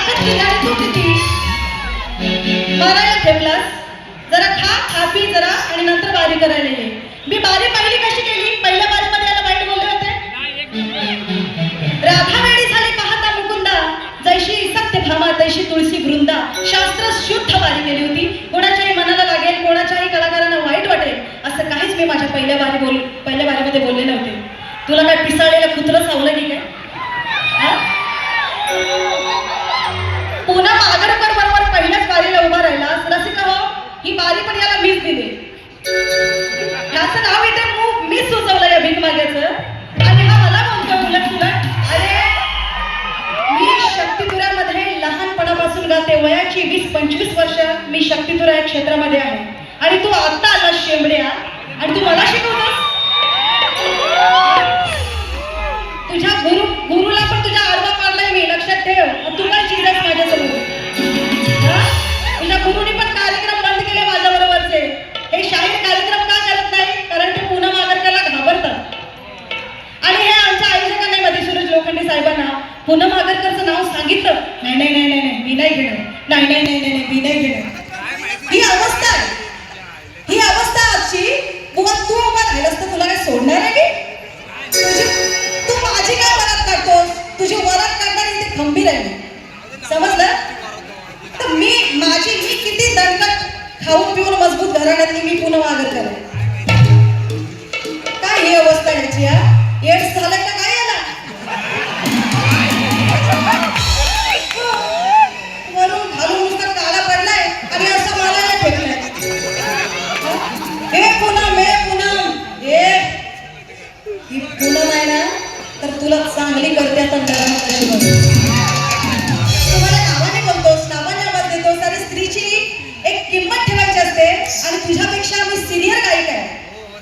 ताकद किती आणि तू किती मारायला ठेपलास. जरा खा पी जरा आणि नंतर बारी करायला ये. मी बारी पहिली कशी केली? पहिल्या बारीमध्ये याला वाईट बोलले होते. राधा वेळी झाली पाहता मुकुंदा, जैशी सत्य भामा तैशी तुळशी वृंदा. शास्त्र शुद्ध बारी केली होती. कोणाच्याही मनाला लागेल, कोणाच्याही कलाकारांना वाईट वाटेल असं काहीच मी माझ्या पहिल्या बारीमध्ये बोलले नव्हते. तुला काय पिसाळलेलं कुत्रं चावलं की काय? पूनम आगरकर बरोबर पहिल्याच बारीला उभा राहिला. रसिका हो, ही बारी पण याला मीच दिली. ह्याचं नाव इथे मीच सुचवलं या भीक माग्याचं आणि हा मला म्हणतो उलट उलट. अरे मी शक्तितुऱ्यामध्ये लहानपणापासून गाते. वयाची 20-25 वर्ष मी शक्तितुरा या क्षेत्रामध्ये आहे आणि तू आता आला शेंबड्या आणि तू मला शिकवतोस. तुझ्या गुरुला पण तुझ्या आडवा पाडलाय मी, लक्षात ठेव. तू काय चिडलास माझ्यासमोर? तुझ्या गुरुनी पण कार्यक्रम बंद केले माझ्या बरोबरचे. हे शाहीर कार्यक्रम का करत नाही? कारण ते पूनम आगरकरला घाबरतात. आणि हे आमच्या आयोजकांनी मध्ये सुरेश लोखंडे साहेबांना पूनम आगरकरचं नाव सांगितलं. नाही नाही नाही नाही मी नाही घेणार. नाही नाही नाही नाही मी नाही घेणार. ही अवस्था आहे, ही अवस्था आजची. बुवा तू उभा राहिलास तर तुला काय सोडणार आहे मी? तू माझी काय वरात काढतोस? तुझी वरात काढणारी इथे खंबीर आहे. समजलं? तर मी किती दणकट खाऊन पिऊन मजबूत घराण्यातली मी पूनम आगरकर आहे. काय ही अवस्था ह्याची? एड्स झालं का काय याला? वरून घालून नुसता काळा पडलाय आणि असं मला फेकलाय. हे पूनम ही पूनम आहे ना, तर तुला चांगली करते. आता तुम्हाला नावाने बोलतोस, नावाने आवाज देतोस. अरे स्त्रीची एक किंमत ठेवायची असते आणि तुझ्यापेक्षा मी सिनियर गायक आहे.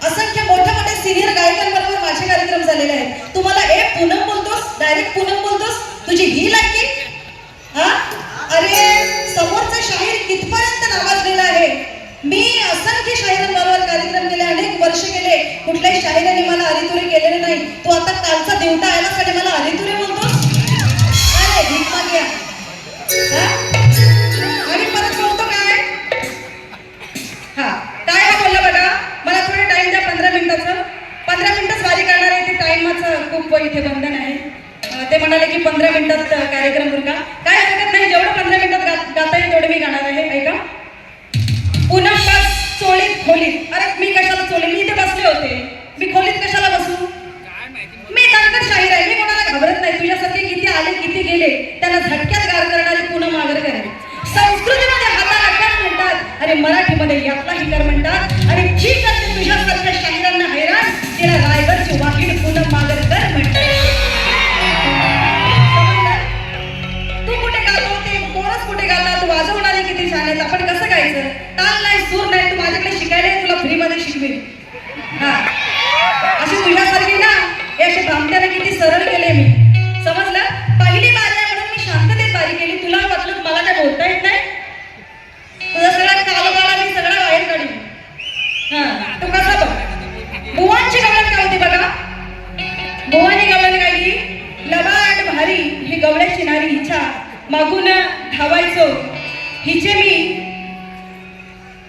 असंख्य मोठ्या मोठ्या सिनियर गायकांबरोबर माझे कार्यक्रम झालेले आहेत. तुम्हाला पूनम बोलतोस, डायरेक्ट पूनम बोलतोस. तुझी ही लायकी? अरे समोरचा शाहीर कितपर्यंत नावाजलेला आहे. मी असंख्य शाहिरांबरोबर कार्यक्रम केले, अनेक वर्ष केले. कुठल्याही शाहिरांनी मला अरितुरे केलेले नाही. तू आता कालचा देवता आल्यासाठी मला अरितुरे बोलतोस? अरे भीक माग्या. आणि परत बोलतो काय? काय बोलला बघा. मला थोडं टाइम द्या, 15 मिनिटाचं. 15 मिनिटच वारी करणार आहे. ते टाइमाचं खूप इथे बंधन आहे. ते म्हणाले की 15 मिनिटात कार्यक्रम करू का? काय हरकत नाही, जेवढं 15 मिनिटात गाता येईल तेवढं मी गाणार आहे. ऐका. पुन्हा बस चोळीत खोलीत. अरे मी कशाला चोळी? मी इथे बसले होते. मी खोलीत कशाला बसू? मी दणकट शाहीर आहे. मी कोणाला घाबरत नाही. तुझ्यासारखे किती आले किती गेले त्यांना झटक्यात गार करणारी पूनम आगरकर आहे. संस्कृतीमध्ये हाताला कर म्हणतात, अरे मराठीमध्ये यातला ही कर म्हणतात. आणि जी करते तुझ्यासारख्या शाहिरांना हैराण, तिला रायगडची वाकीड पूनम आगरकर म्हणतात. तू कुठे गातो? ते कोणच कुठे गाता? तू वाजवणारे किती छान आहेत. आपण कसं गायचं? ताल नाही, सूर नाही. तू माझ्याकडे शिकायला तुला फ्रीमध्ये शिकवेल. अशी तुझ्यासारखी ना हे असे भामट्याने किती सरळ केले मी. समजलं? पहिली बारी आहे म्हणून मी शांततेत बारी केली. तुला वाटलं मला काय बोलता येत नाही? तुझा सगळा कालबाळा मी सगळा बाहेर काढीन. तू कसा बघ. बुवांची गवळण काय होती बघा. बुवानी गवळण गायली, लबाड भारी ही गवळ्याची नारी हिच्या मागून धावायचो, हिचे मी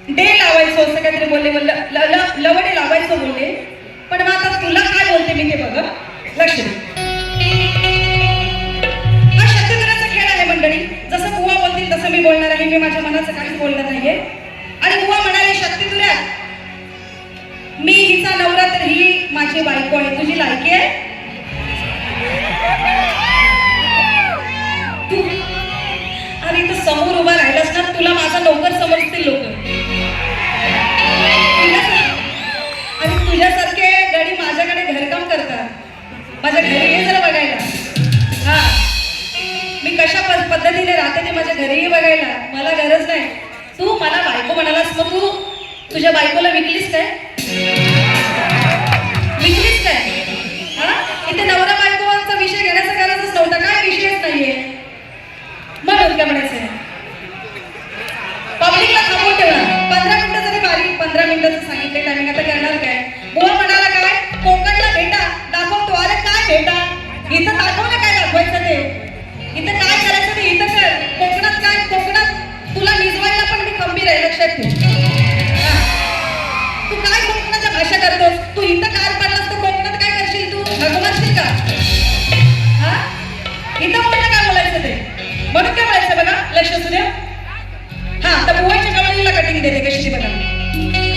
डे लावायचो असं काहीतरी बोलले. लवडे लावायचो बोलले. पण मग आता तुला काय बोलते मी ते बघ. लक्ष दे. हा शक्तितुऱ्याचा खेळ आहे मंडळी. जसं बुवा बोलतील तसं मी बोलणार आहे. मी माझ्या मनाचं काहीच बोलणार नाहीये. आणि बुवा म्हणाले, शक्तितुऱ्यात मी हिचा नवरा तर ही माझी बायको आहे. तुझी लायकी आहे? तू अरे इथं समोर उभा राहिलास ना, तुला माझा नोकर समजतील लोक. आणि तुझ्यासारखे गडी माझ्याकडे घरकाम करतात. माझ्या घरी ये जरा बघायला. मी कशा पद्धतीने राहते ते माझ्या घरीही बघायला. मला गरज नाही. तू मला बायको म्हणालास, मग तू तुझ्या बायकोला विकलीस काय? विकलीस काय? इथे नवरा बायकोचा विषय घेण्याचा गरजच नव्हता. काय विषयच नाहीये म्हणून काय म्हणायचं? पब्लिकला थांबवून ठेवणार. 15 मिनिटं जरी बारी, 15 मिनिटाचं सांगितले टायमिंग. आता करणार काय? बुवा म्हणाला काय, कोकणला भेटा दाखवतो. अरे काय भेटा? इथं दाखव ना काय दाखवायचं ते. इथं काय करायचं ते इथं कर. लक्षात ठेव. हा. तू काय कोकणाच्या भाषा करतोस? तू इथं कार पडलास तर कोकणात काय करशील? तू भगवानशील का? हा इथं मोठं काय बोलायचं ते म्हणून काय बोलायचं बघा, लक्ष असू द्या. हा तर बुवाच्या गवळीला कटिंग देते कशी बघा.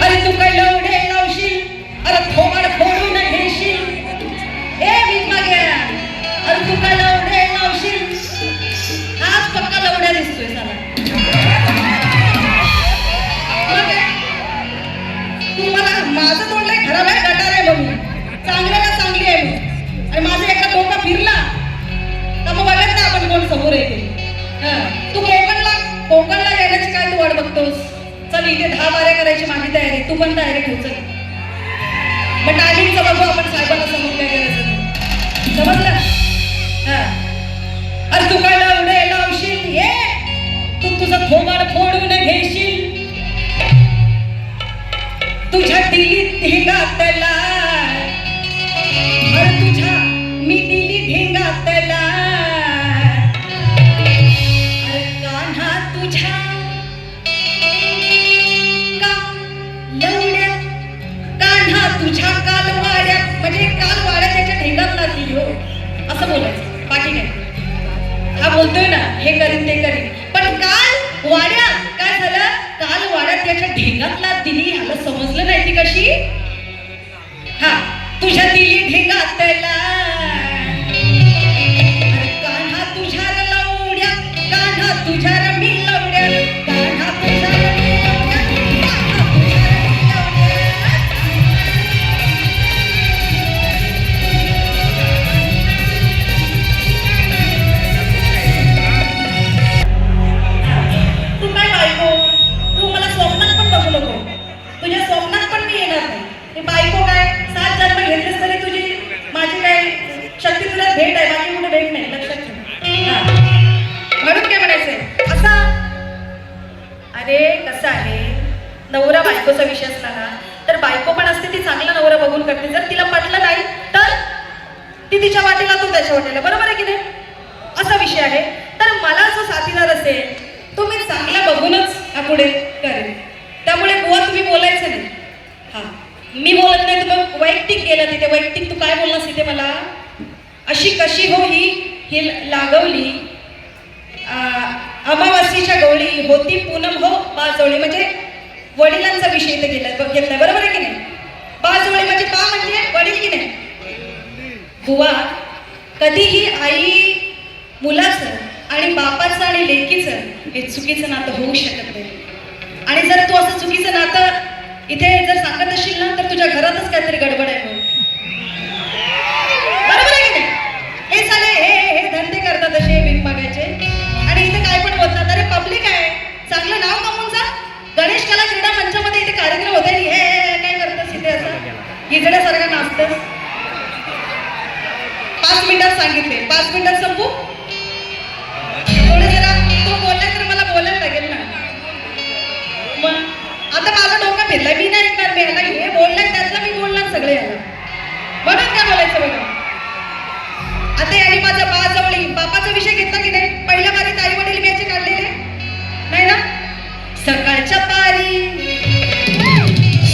अरे तू काय लवडे लावशील, अरे थोबाड फोडून घेशील. ए भीक माग्या, अरे तू काय लवडे लावशील. आज पक्का लवड्या दिसतोय साला. तू मला माझं तोंड लय खराब आहे, गटार आहे बघू, चांगल्याला चांगली आहे मी. आणि माझं एका डोका फिरला तर मग बघत ना आपण कोण समोर येते. तू कोकणला येण्याची काय तू वाट बघतोस? चल इथे 10 बाऱ्या करायची माझी तयारी, तू पण तयारी ठेव. चल मग टायमिंगचं बघू आपण, साहेबांना समोर काय करायचं समजलं. हा अरे तू काय लावडे लावशील, ये तू तुझं थोबाड फोडून घेशील. तुझ्या दिलीत ढेंगातला, अरे तुझ्या मी दिली ढेंगातला. अरे कान्हा तुझ्या का लवड्या, कान्हा तुझ्या कालवाड्या, म्हणजे कालवाड्या त्याच्या ढेंगात लागली हो असं बोलायचं, बाकी काय. हा बोलतोय ना हे करीन ते करीन, पण काल वाड्या काय झालं, काल वाड्यात त्याच्या ढेंगातला दिली. ह्याला समजलं नाही ती कशी. हा तुझ्या दिली ढेंगातला, अरे कान्हा तुझ्या लवड्या, कान्हा तुझ्या मी लवड्या, कान्हा तुझ्या मी लवड्या, कान्हा तुझ्या मी लवड्या. तू काय बायको, तू मला स्वप्नात पण बघू नको, तुझ्या स्वप्नात पण मी येणार नाही. ही बायको काय 7 जन्म घेतलेस तरी तुझी माझी काय शक्ती तुला भेट आहे, बाकी कुठे भेट नाही, लक्षात ठेव. म्हणून काय म्हणायचंय असा. अरे कसं आहे, नवरा बायकोचा विषय असला ना तर बायको पण असते ती चांगला नवरा बघून करते. जर तिला पटलं नाही तर ती तिच्या वाटेला, तू त्याच्या वाटेला, बरोबर आहे की नाही, असा विषय आहे. तर मला जो साथीदार असेल तो मी चांगला बघूनच पुढे करेन. त्यामुळे बुवा तुम्ही बोलायचं नाही. हा मी बोलत नाही तर मग वैयक्तिक गेलं तिथे. वैयक्तिक तू काय बोललास तिथे मला, अशी कशी हो ही लागवली अमावास्येच्या गवळी होती पूनम हो बाजवळी, म्हणजे वडिलांचा विषय इथे घेतलाय, बरोबर आहे की नाही. बाजवळी म्हणजे बा म्हणजे वडील की नाही. बुवा कधीही आई मुलाचं आणि बापाचं आणि लेकीचं हे चुकीचं नातं होऊ शकत नाही. आणि जर तू असं चुकीचं नातं इथे जर सांगत असशील ना तर तुझ्या घरातच काहीतरी गडबड आहे, बरोबर आहे की नाही. हे साले हे धंदे करतात असे भीक मागायचे आणि इथे काय पण बोलतात. अरे पब्लिक आहे, चांगलं नाव कमवून जा. गणेश कला क्रीडा मंचामध्ये इथे कार्यक्रम होते आणि हे काय करतस इथे असं गिजड्यासारखं नाचतस. 5 मिनिटात सांगितले, 5 मिनिटात संपू. थोडे जरा तू बोललाय तर मला बोलायला लागेल ना. मग आता माझा डोका फिरलाय, मी नाही ऐकणार. मी याला हे बोललाय त्यातला मी बोलणार सगळे याला, म्हणून काय बोलायचं बघा. आता याने माझा बाजवळी बापाचा विषय घेतला की नाही. पहिल्या बारीत आई वडील मी याचे काढलेले नाही ना. सकाळच्या पारी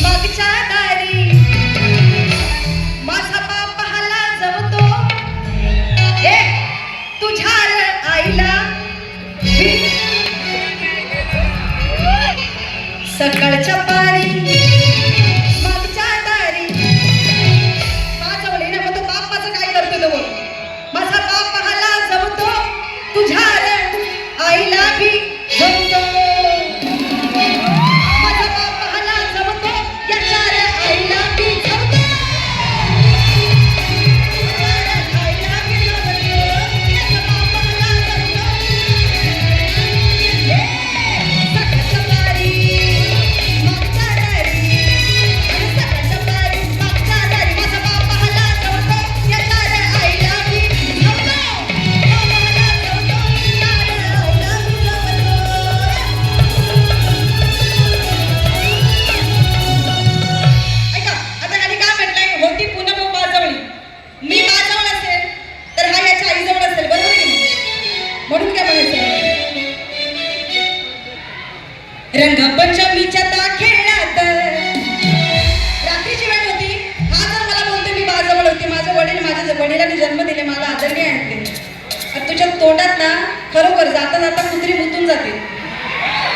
मागच्या दारी माझा बाप पाहाला जवतो. हे तुझ्या आईला सकाळच्या पारी मागच्या दारी बाजवळी ना. मग तो बाप माझं काय करतो तो बोल. माझा बाप पाहाला जवतो, तुझ्या आईला भी जवतो. माझा बाप पाहाला जवतो, याच्या आईला भी जवतो. आईला भी जवतो, याचा बाप पाहाला जवतो. सकाळच्या पारी मागच्या दारी मीच्या त्या खेळात रात्रीची वेळ होती. हा जर मला बोलते मी बाजवळ होती. माझे वडील माझ्या वडिलांनी जन्म दिले, मला आदरणीय आहेत ते. आणि तुझ्या तोंडात ना खरोखर जाता जाता कुत्री मुतून जाते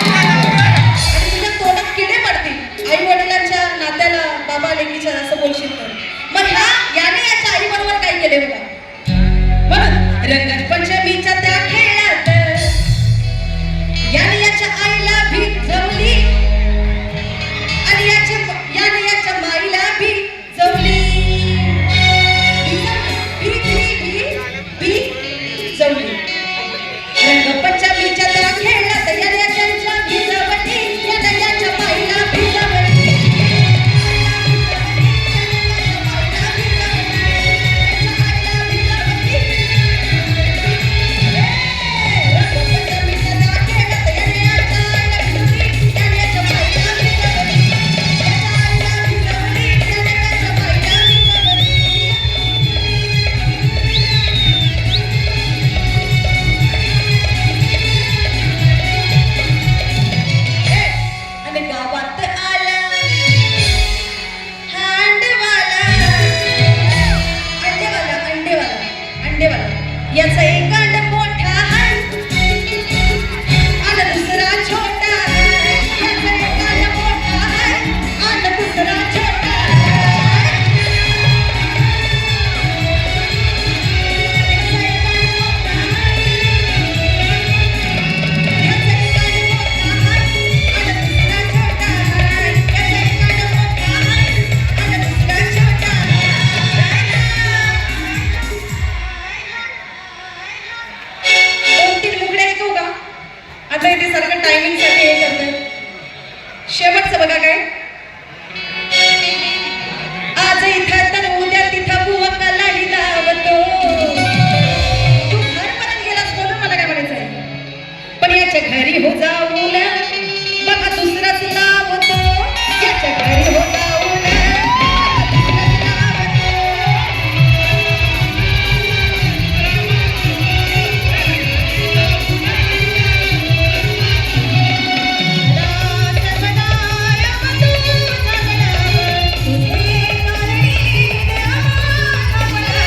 आणि तुझ्या तोंडात किडे पडतील. आई वडिलांच्या नात्याला बाबा लेकीच्या असं बोलशील तर. मग याने याच्या आई बरोबर काय केले बघा. म्हणून रंगपंचमीच्या त्या खेळात याने याच्या आईला भिजवली आणि याने याच्या माईला भिजवली. रंगपंचमीच्या त्या खेळात याने याच्या भिजवली, याने याच्या माईला भिजवली. याचा एक गांड मोठा आहे आणि दुसरा छोटा आहे. याचा एक गांड मोठा आहे आणि दुसरा छोटा आहे. याचा एक गांड मोठा आहे आणि दुसरा छोटा आहे. याचा एक गांड मोठा आहे आणि दुसरा छोटा आहे. आता इथे सारखं टायमिंग साठी हे करतोय. शेवटचं बघा काय. आज इथं तर उद्या तिथं बुवकालाही लावतो. तू घरपर्यंत गेलास म्हणून मला काय म्हणायचं आहे. पण याच्या घरी हो जाऊ